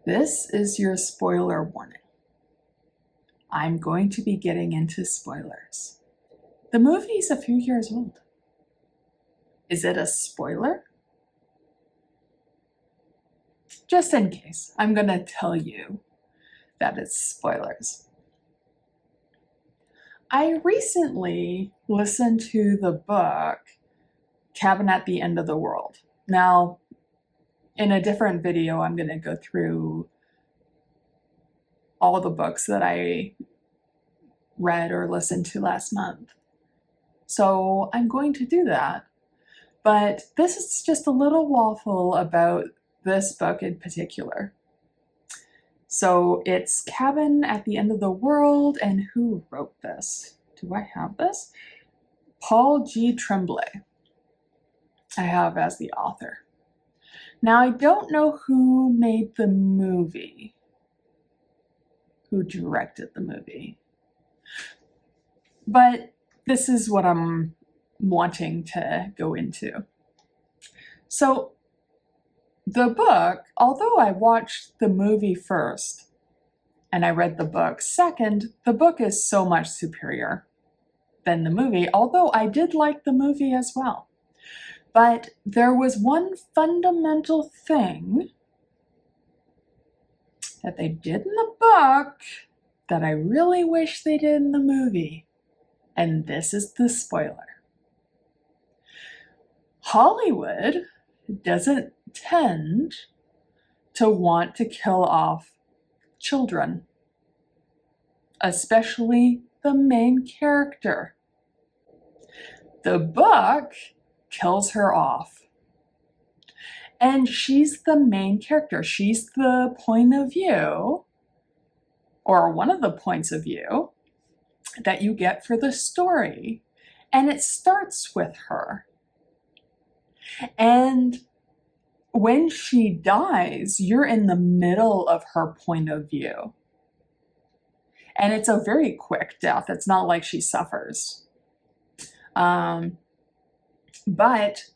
This is your spoiler warning. I'm going to be getting into spoilers. The movie's a few years old. Is it a spoiler? Just in case, I'm going to tell you that it's spoilers. I recently listened to the book Cabin at the End of the World. Now, in a different video, I'm going to go through all the books that I read or listened to last month. So I'm going to do that. But this is just a little waffle about this book in particular. So it's Cabin at the End of the World, and who wrote this? Do I have this? Paul G. Tremblay I have as the author. Now, I don't know who made the movie, who directed the movie, but this is what I'm wanting to go into. So the book, although I watched the movie first and I read the book second, the book is so much superior than the movie, although I did like the movie as well. But there was one fundamental thing that they did in the book that I really wish they did in the movie. And this is the spoiler. Hollywood doesn't tend to want to kill off children, especially the main character. The book kills her off. And she's the main character. She's the point of view, or one of the points of view, that you get for the story. And it starts with her. And when she dies, you're in the middle of her point of view. And it's a very quick death. It's not like she suffers. But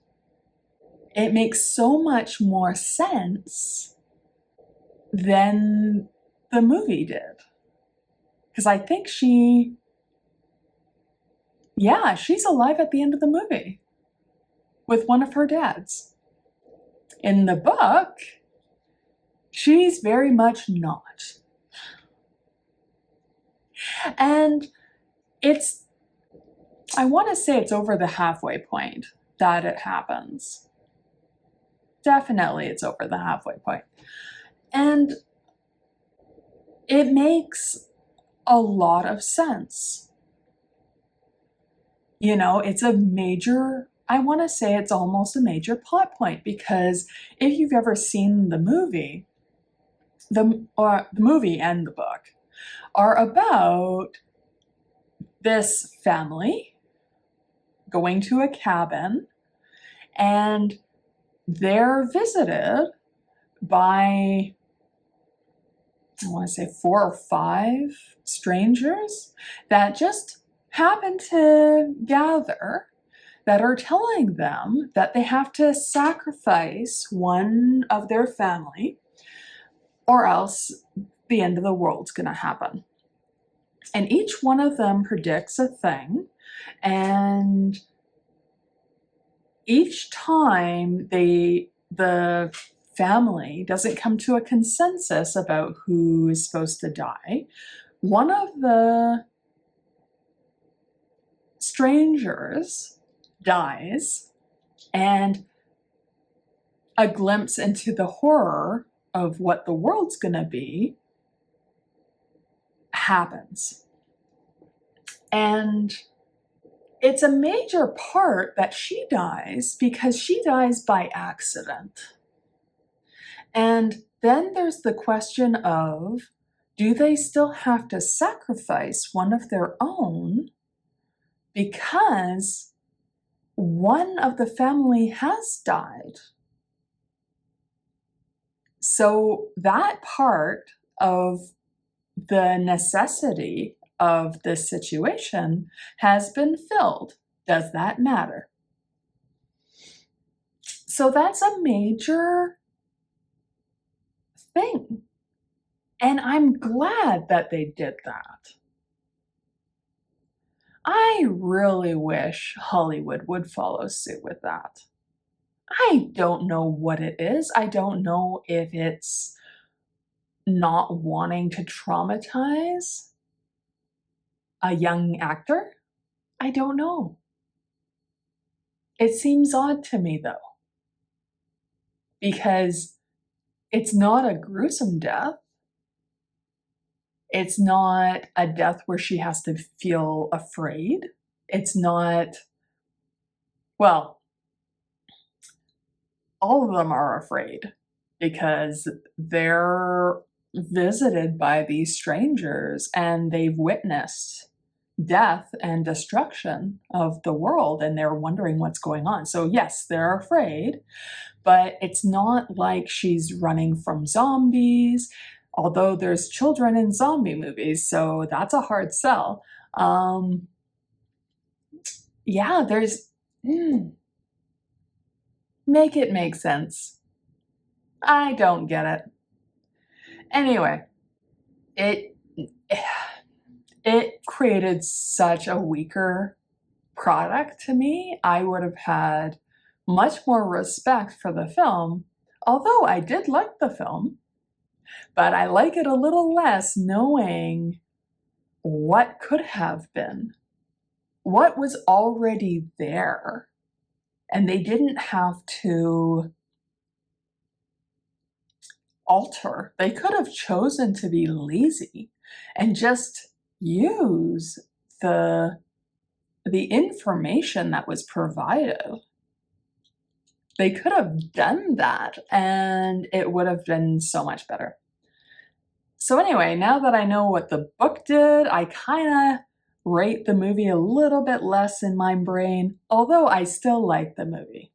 it makes so much more sense than the movie did. Because I think she's alive at the end of the movie with one of her dads. In the book, she's very much not. And I want to say it's over the halfway point that it happens. Definitely it's over the halfway point. And it makes a lot of sense. You know, it's a major, I want to say it's almost a major plot point, because if you've ever seen the movie, the movie and the book are about this family going to a cabin, and they're visited by, I want to say 4 or 5 strangers that just happen to gather, that are telling them that they have to sacrifice one of their family or else the end of the world's going to happen. And each one of them predicts a thing, and each time the family doesn't come to a consensus about who is supposed to die, one of the strangers dies, and a glimpse into the horror of what the world's going to be happens. And it's a major part that she dies because she dies by accident. And then there's the question of, do they still have to sacrifice one of their own because one of the family has died? So that part of the necessity of this situation has been filled. Does that matter? So that's a major thing And I'm glad that they did that. I really wish Hollywood would follow suit with that. I don't know what it is. I don't know if it's not wanting to traumatize a young actor. I don't know. It seems odd to me though, because it's not a gruesome death. It's not a death where she has to feel afraid. It's not, well, all of them are afraid because they're visited by these strangers and they've witnessed death and destruction of the world and they're wondering what's going on. So yes, they're afraid, but it's not like she's running from zombies, although there's children in zombie movies, so that's a hard sell. Yeah, there's, make it make sense. I don't get it. Anyway, it created such a weaker product to me. I would have had much more respect for the film, although I did like the film, but I like it a little less knowing what could have been, what was already there, and they didn't have to alter. They could have chosen to be lazy and just use the information that was provided. They could have done that and it would have been so much better. So anyway, now that I know what the book did, I kind of rate the movie a little bit less in my brain, although I still like the movie.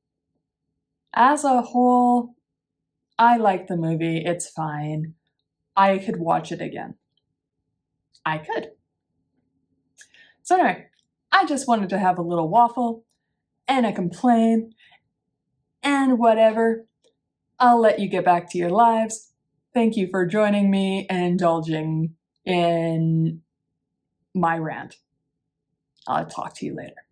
As a whole, I like the movie. It's fine. I could watch it again. I could. So anyway, I just wanted to have a little waffle and a complaint and whatever. I'll let you get back to your lives. Thank you for joining me and indulging in my rant. I'll talk to you later.